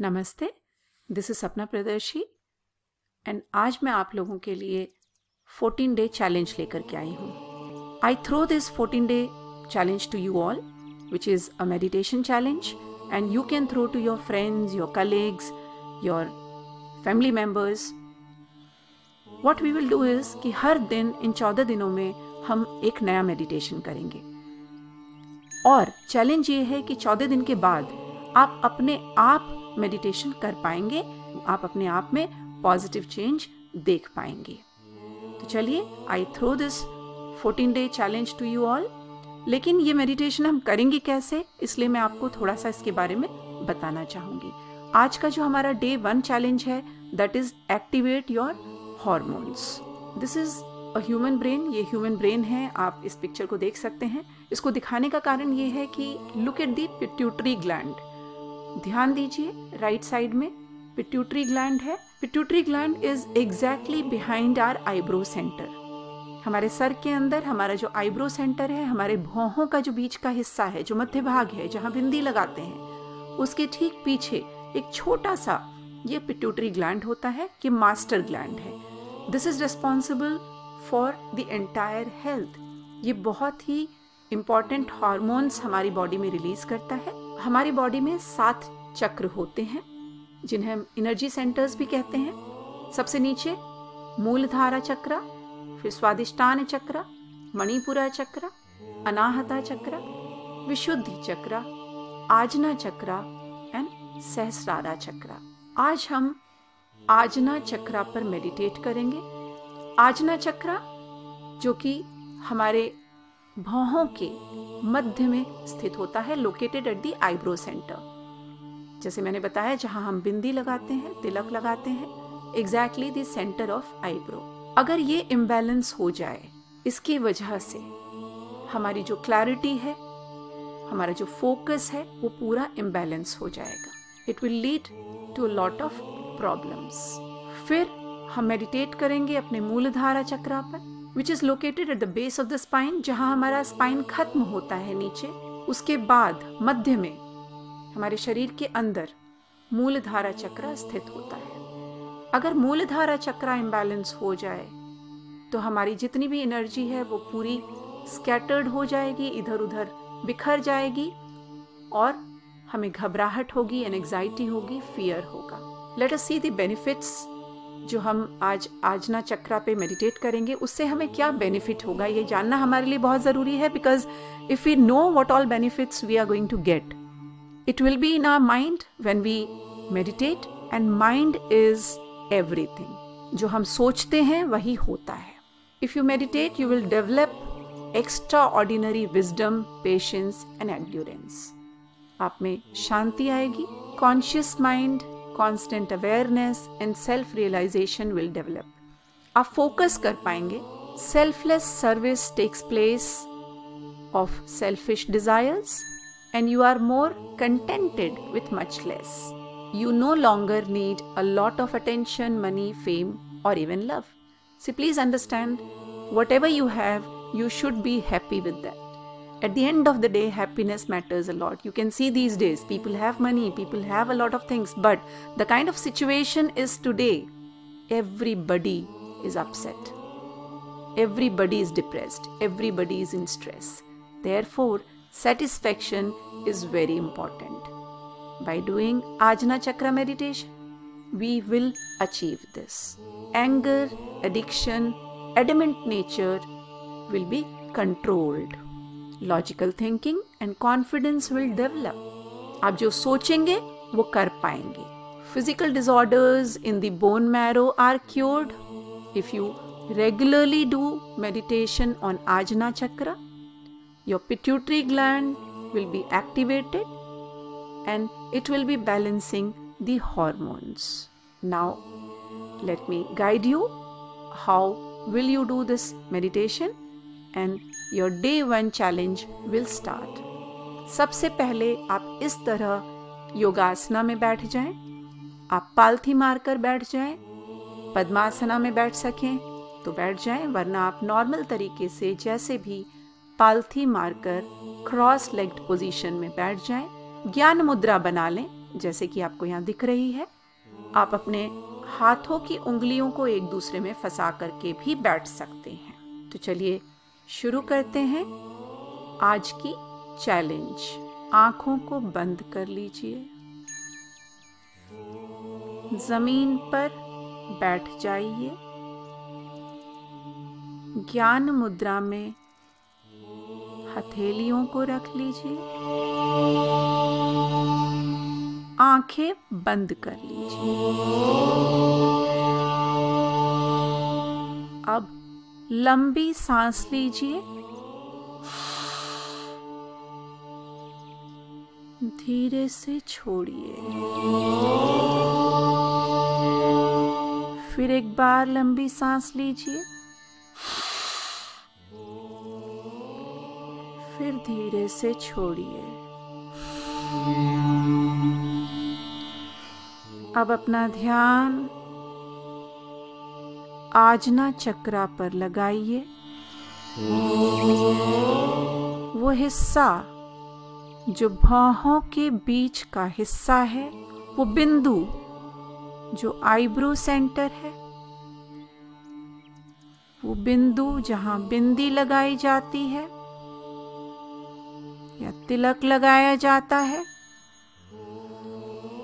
नमस्ते, this is सपना प्रदर्शी and आज मैं आप लोगों के लिए 14 डे चैलेंज लेकर के आई हूँ। I throw this 14 day challenge to you all, which is a meditation challenge and you can throw to your friends, your colleagues, your family members. What we will do is कि हर दिन इन 14 दिनों में हम एक नया मेडिटेशन करेंगे और चैलेंज ये है कि 14 दिन के बाद आप अपने आप मेडिटेशन कर पाएंगे, आप अपने आप में पॉजिटिव चेंज देख पाएंगे। तो चलिए, I throw this 14 day challenge to you all. लेकिन ये मेडिटेशन हम करेंगे कैसे, इसलिए मैं आपको थोड़ा सा इसके बारे में बताना चाहूँगी। आज का जो हमारा डे 1 चैलेंज है, that is activate your hormones. This is a human brain. ये ह्यूमन ब्रेन है, आप इस पिक्चर को देख सकते हैं। इसको दिखाने का कारण ये है कि look at the pituitary gland. ध्यान दीजिए, राइट साइड में पिट्यूटरी ग्लैंड है। Pituitary gland is exactly behind our eyebrow centre. हमारे सर के अंदर हमारा जो आईब्रो सेंटर है, हमारे भौहों का जो बीच का हिस्सा है, जो मध्य भाग है, जहाँ बिंदी लगाते हैं, उसके ठीक पीछे एक छोटा सा ये पिट्यूटरी ग्लैंड होता है, कि मास्टर ग्लैंड है। This is responsible for the entire health. ये बहुत ही इंपॉर्टेंट हार्मोन्स हमारी बॉडी में रिलीज करता है। हमारी बॉडी में 7 चक्र होते हैं, जिन्हें हम एनर्जी सेंटर्स भी कहते हैं। सबसे नीचे मूलधारा चक्र, फिर स्वादिष्टान चक्र, मणिपुरा चक्र, अनाहता चक्र, विशुद्धि चक्र, आजना चक्र एंड सहस्रारा चक्र। आज हम आजना चक्र पर मेडिटेट करेंगे। आजना चक्र जो कि हमारे भौहों के मध्य में स्थित होता है, located at the eyebrow centre. जैसे मैंने बताया, जहां हम बिंदी लगाते हैं, तिलक लगाते हैं, exactly the centre of eyebrow. अगर ये इम्बैलेंस हो जाए, इसकी वजह से हमारी जो क्लैरिटी है, हमारा जो फोकस है, वो पूरा इम्बैलेंस हो जाएगा। It will lead to a lot of problems. फिर हम मेडिटेट करेंगे अपने मूलधारा चक्र पर, which is located at the base of the spine, जहाँ हमारा स्पाइन खत्म होता है नीचे। उसके बाद मध्य में हमारे शरीर के अंदर मूलधारा चक्र स्थित होता है। अगर मूलधारा चक्र इम्बैलेंस हो जाए तो हमारी जितनी भी एनर्जी है वो पूरी स्कैटर्ड हो जाएगी, इधर उधर बिखर जाएगी और हमें घबराहट होगी, एंग्जाइटी होगी, फियर होगा। Let us see the benefits. जो हम आज आजना चक्र पे मेडिटेट करेंगे, उससे हमें क्या बेनिफिट होगा, ये जानना हमारे लिए बहुत ज़रूरी है। Because if we know what all benefits we are going to get, it will be in our mind when we meditate. And mind is everything. जो हम सोचते हैं वही होता है। If you meditate, you will develop extraordinary wisdom, patience and endurance. आप में शांति आएगी, conscious mind, constant awareness and self-realization will develop. आप फोकस कर पाएंगे। Selfless service takes place of selfish desires and you are more contented with much less. You no longer need a lot of attention, money, fame or even love. So please understand, whatever you have, you should be happy with that. At the end of the day, happiness matters a lot. You can see these days, people have money, people have a lot of things, but the kind of situation is today, everybody is upset. Everybody is depressed. Everybody is in stress. Therefore, satisfaction is very important. By doing Ajna Chakra meditation, we will achieve this. Anger, addiction, adamant nature will be controlled. Logical thinking and confidence will develop. आप जो सोचेंगे वो कर पाएंगे। Physical disorders in the bone marrow are cured if you regularly do meditation on Ajna chakra. Your pituitary gland will be activated and it will be balancing the hormones. Now let me guide you how will you do this meditation and your day 1 challenge will start. सबसे पहले आप इस तरह योगासना में बैठ जाएं। आप पालथी मारकर बैठ जाएं। पद्मासना में बैठ सकें तो बैठ जाएं, वरना आप नॉर्मल तरीके से जैसे भी पालथी मारकर क्रॉस लेग्ड पोजीशन में बैठ जाएं। ज्ञान मुद्रा बना लें, जैसे कि आपको यहाँ दिख रही है। आप अपने हाथों की उंगलियों को एक दूसरे में फंसा करके भी बैठ सकते हैं। तो चलिए शुरू करते हैं आज की चैलेंज। आंखों को बंद कर लीजिए, जमीन पर बैठ जाइए, ज्ञान मुद्रा में हथेलियों को रख लीजिए, आंखें बंद कर लीजिए। अब लंबी सांस लीजिए, धीरे से छोड़िए। फिर एक बार लंबी सांस लीजिए, फिर धीरे से छोड़िए। अब अपना ध्यान आजना चक्रा पर लगाइए। वो हिस्सा जो भौहों के बीच का हिस्सा है, वो बिंदु जो आईब्रो सेंटर है, वो बिंदु जहां बिंदी लगाई जाती है या तिलक लगाया जाता है,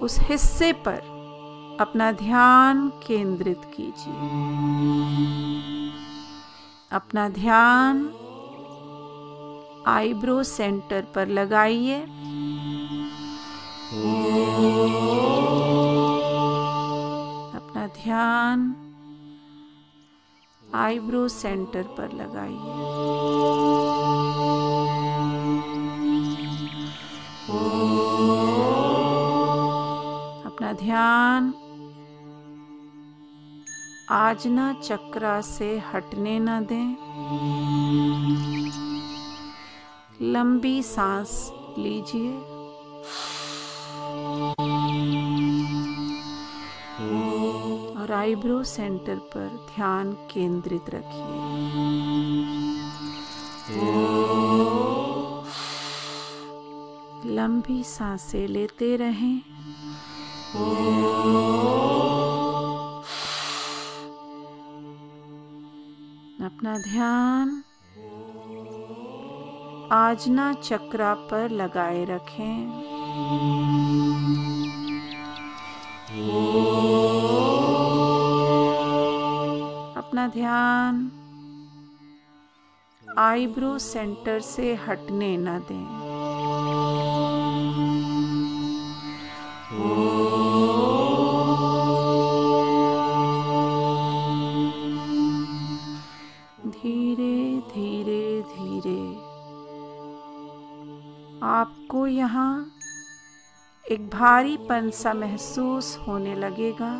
उस हिस्से पर अपना ध्यान केंद्रित कीजिए। अपना ध्यान आईब्रो सेंटर पर लगाइए। अपना ध्यान आईब्रो सेंटर पर लगाइए। अपना ध्यान आजना चक्रा से हटने न दें। लंबी सांस लीजिए और आईब्रो सेंटर पर ध्यान केंद्रित रखिए। लंबी सांसें लेते रहें। अपना ध्यान आजना चक्रा पर लगाए रखें। अपना ध्यान आईब्रो सेंटर से हटने न दें। धीरे धीरे धीरे आपको यहाँ एक भारीपन सा महसूस होने लगेगा।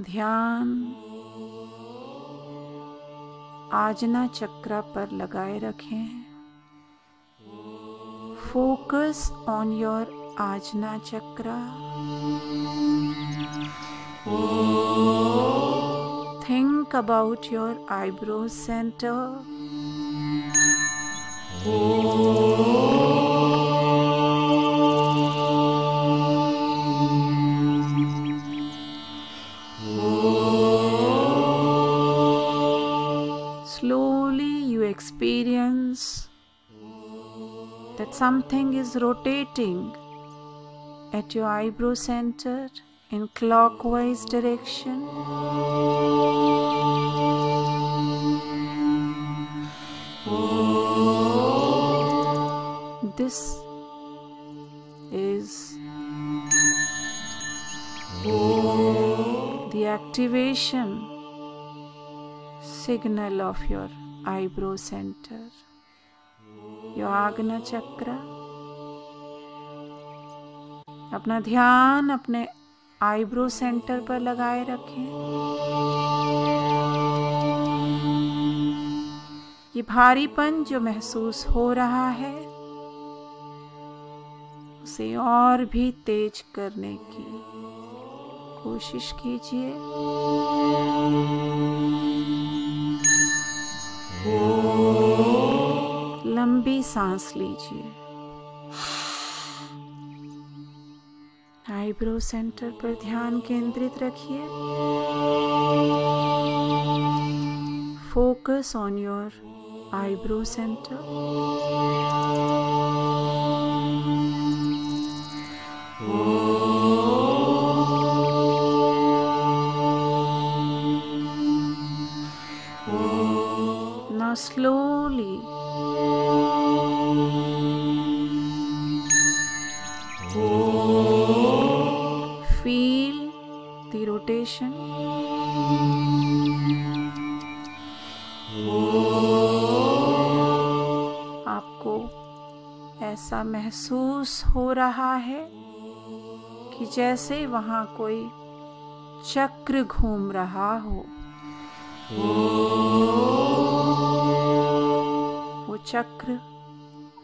ध्यान आजना चक्रा पर लगाए रखें। Focus on your Ajna chakra. Think about your eyebrow center. Slowly you experience that something is rotating at your eyebrow center in clockwise direction. This is the activation signal of your eyebrow center, your Agna chakra. अपना ध्यान अपने eyebrow centre पर लगाए रखें। ये भारीपन जो महसूस हो रहा है उसे और भी तेज करने की कोशिश कीजिए। लंबी सांस लीजिए। आईब्रो सेंटर पर ध्यान केंद्रित रखिए। Focus on your eyebrow center. Now slowly feel the rotation. आपको ऐसा महसूस हो रहा है कि जैसे वहां कोई चक्र घूम रहा हो। वो चक्र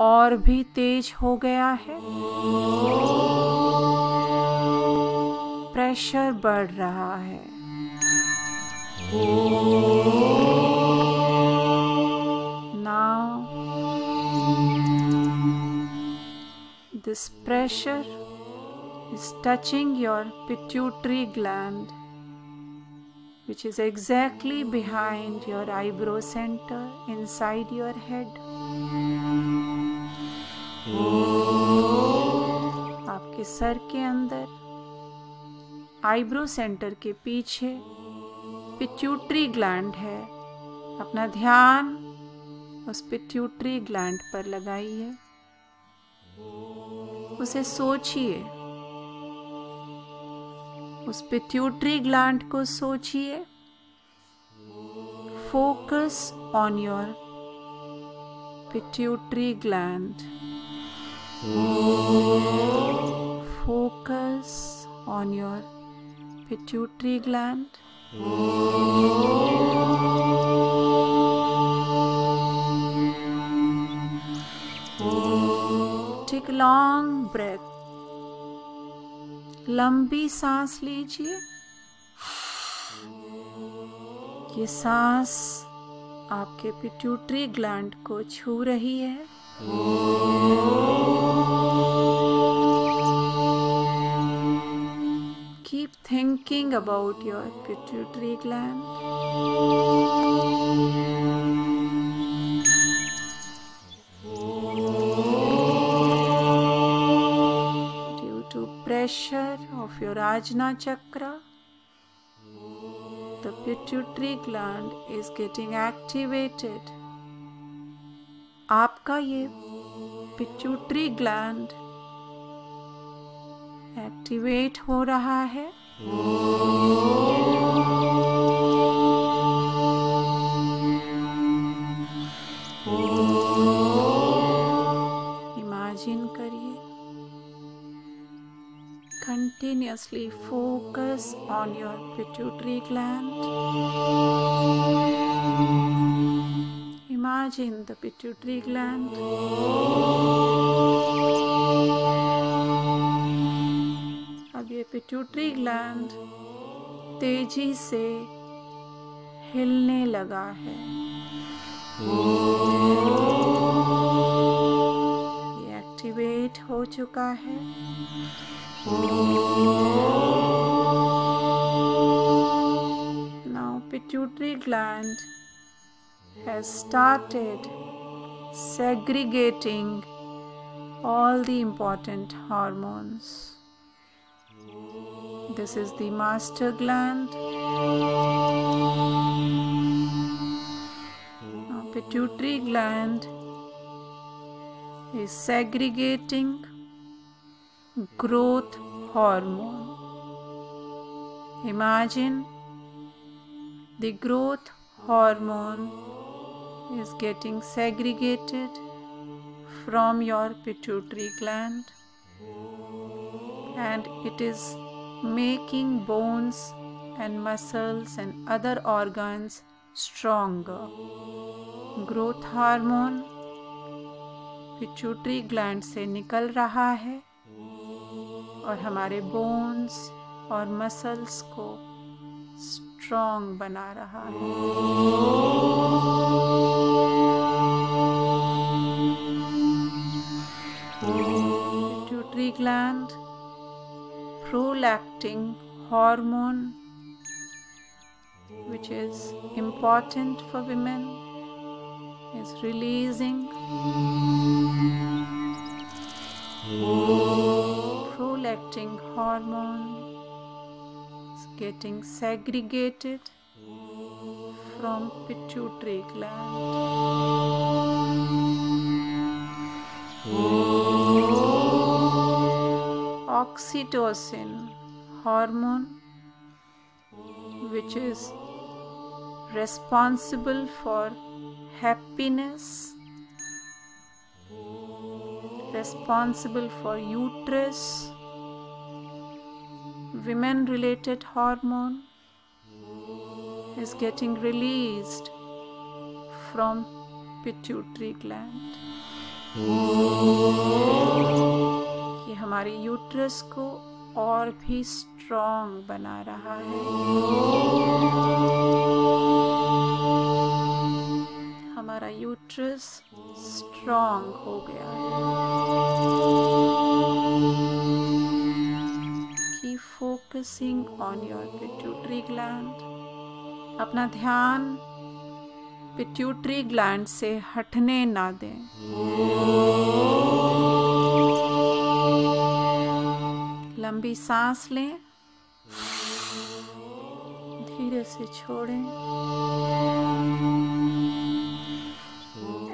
और भी तेज हो गया है। प्रेशर बढ़ रहा है। Now this pressure is touching your pituitary gland, which is exactly behind your eyebrow center inside your head. आपके सर के अंदर आईब्रो सेंटर के पीछे पिट्यूटरी ग्लैंड है। अपना ध्यान उस पिट्यूटरी ग्लैंड पर लगाइए। उसे सोचिए। उस पिट्यूटरी ग्लैंड को सोचिए। Focus on your pituitary gland. Focus on your pituitary gland. Take a long breath. लंबी सांस लीजिए। ये सांस आपके पिट्यूटरी ग्लैंड को छू रही है। Keep thinking about your pituitary gland. Pressure of your Ajna chakra, the pituitary gland is getting activated. आपका ये pituitary gland एक्टिवेट हो रहा है। इमेजिन करिए। Continuously focus on your pituitary gland. Imagine the pituitary gland. अब ये pituitary gland तेजी से हिलने लगा है। ये एक्टिवेट हो चुका है। Now pituitary gland has started segregating all the important hormones. This is the master gland. Now pituitary gland is segregating growth hormone. Imagine the growth hormone is getting segregated from your pituitary gland, and it is making bones and muscles and other organs stronger. Growth hormone pituitary gland से निकल रहा है और हमारे bones और muscles को strong बना रहा है। Pituitary gland, prolactin hormone, which is important for women, is releasing. Prolactin hormone is getting segregated from pituitary gland. Oxytocin hormone, which is responsible for happiness, responsible for uterus, women related hormone, is getting released from pituitary gland. ये हमारे uterus को और भी strong बना रहा है। हमारा uterus strong हो गया है। Keep focusing on your pituitary gland. अपना ध्यान पिट्यूटरी ग्लैंड से हटने ना दें। लंबी सांस लें, धीरे से छोड़ें।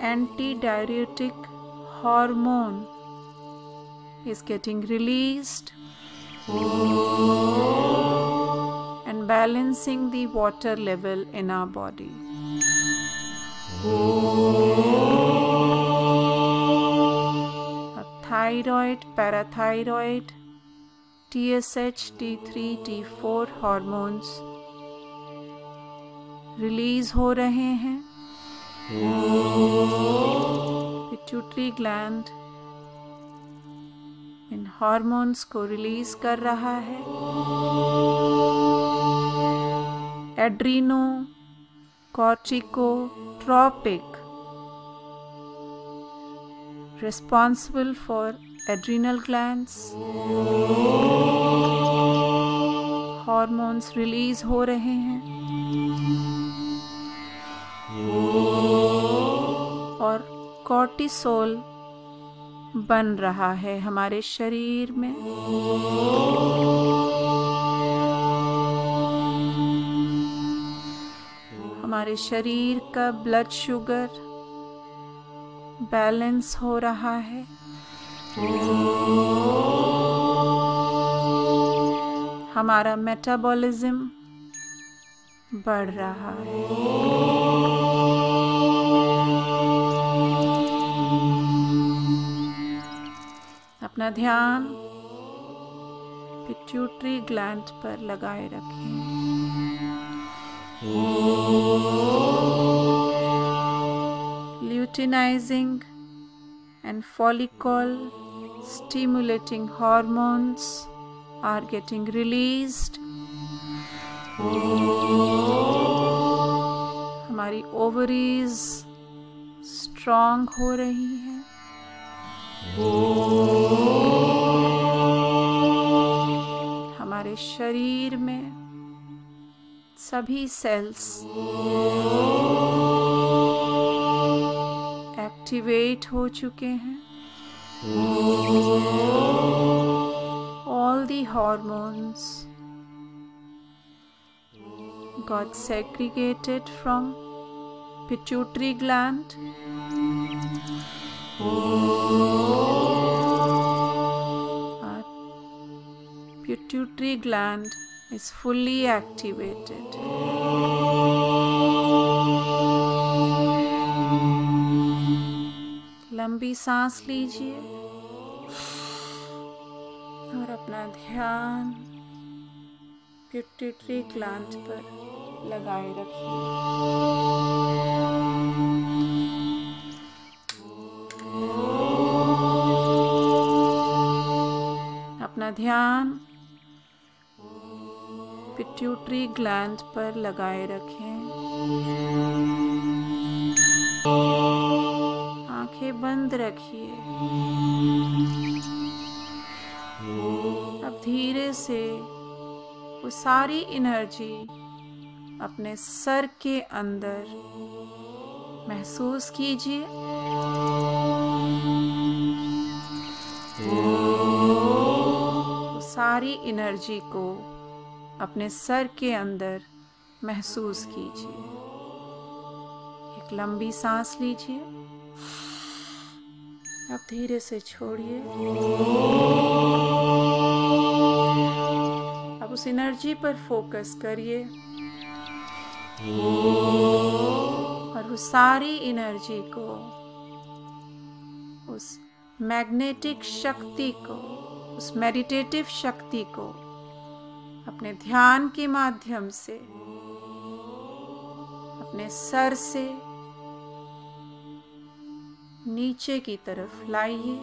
Anti diuretic hormone is getting released and balancing the water level in our body. Thyroid, parathyroid, TSH, T3, T4 hormones release हो रहे हैं। पिट्यूटरी ग्लैंड इन हार्मोन्स को रिलीज कर रहा है। Adreno corticotropic responsible for adrenal glands hormones release हो रहे हैं और कॉर्टिसोल बन रहा है हमारे शरीर में। हमारे शरीर का ब्लड शुगर बैलेंस हो रहा है। हमारा मेटाबॉलिज्म बढ़ रहा है। अपना ध्यान पिट्यूटरी ग्लैंड पर लगाए रखें। Luteinizing and follicle stimulating hormones are getting released. हमारी ovaries strong हो रही हैं। हमारे शरीर में सभी सेल्स एक्टिवेट हो चुके हैं। All the hormones got segregated from pituitary gland. Our pituitary gland is fully activated. लंबी सांस लीजिए और अपना ध्यान पिट्यूटरी ग्लैंड पर लगाए रखिए। अपना ध्यान पिट्यूटरी ग्लैंड पर लगाए रखें। आंखें बंद रखिए। अब धीरे से वो सारी एनर्जी अपने सर के अंदर महसूस कीजिए। वो सारी एनर्जी को अपने सर के अंदर महसूस कीजिए। एक लंबी सांस लीजिए। अब धीरे से छोड़िए। अब उस एनर्जी पर फोकस करिए और उस सारी एनर्जी को, उस मैग्नेटिक शक्ति को, उस मेडिटेटिव शक्ति को अपने ध्यान के माध्यम से अपने सर से नीचे की तरफ लाइए।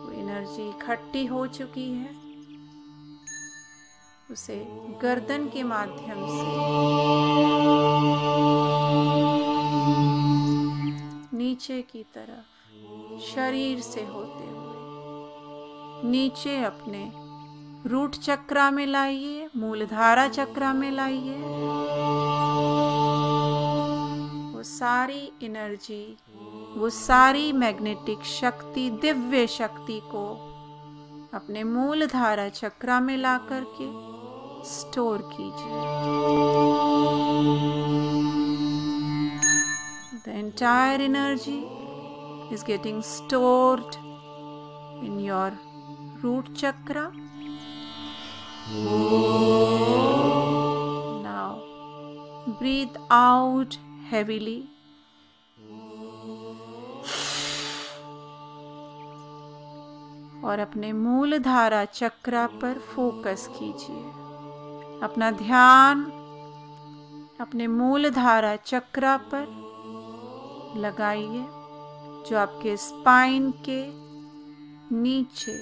वो एनर्जी इकट्ठी हो चुकी है, उसे गर्दन के माध्यम से नीचे की तरफ शरीर से होते हुए नीचे अपने रूट चक्रा में लाइए, मूलधारा चक्रा में लाइए। वो सारी एनर्जी, वो सारी मैग्नेटिक शक्ति, दिव्य शक्ति को अपने मूलधारा चक्रा में ला करके स्टोर कीजिए। The entire energy is getting stored in your root chakra. Now breathe out heavily. और अपने मूलधारा चक्रा पर फोकस कीजिए। अपना ध्यान अपने मूलधारा चक्रा पर लगाइए, जो आपके स्पाइन के नीचे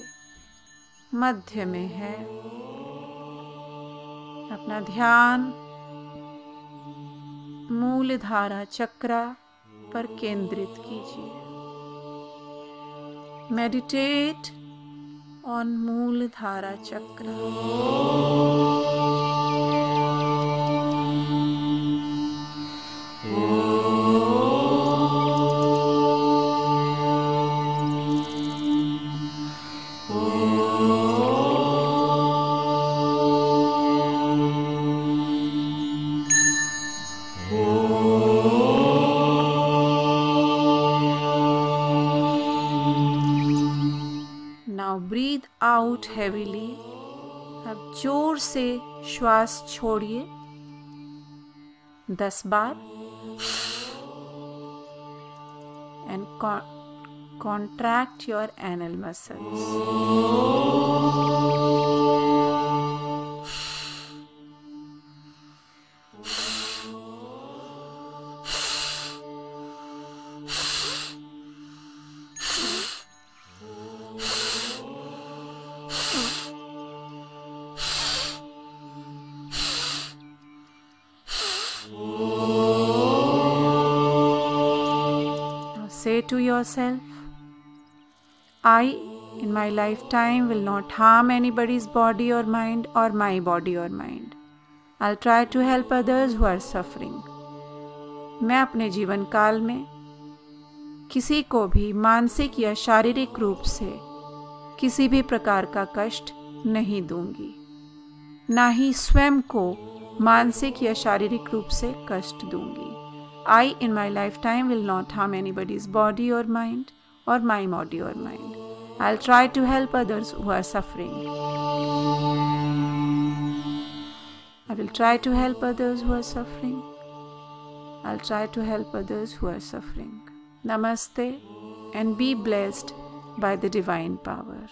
मध्य में है। अपना ध्यान मूलधारा चक्रा पर केंद्रित कीजिए। Meditate on Muladhara chakra. Now breathe out heavily. अब जोर से श्वास छोड़िए 10 बार and contract your anal muscles. Say to yourself, I in my lifetime will not harm anybody's body or mind or my body or mind. I'll try to help others who are suffering. मैं अपने जीवन काल में किसी को भी मानसिक या शारीरिक रूप से किसी भी प्रकार का कष्ट नहीं दूंगी, ना ही स्वयं को मानसिक या शारीरिक रूप से कष्ट दूंगी। I in my lifetime will not harm anybody's body or mind or my body or mind. I'll try to help others who are suffering. I will try to help others who are suffering. I'll try to help others who are suffering. Namaste and be blessed by the divine power.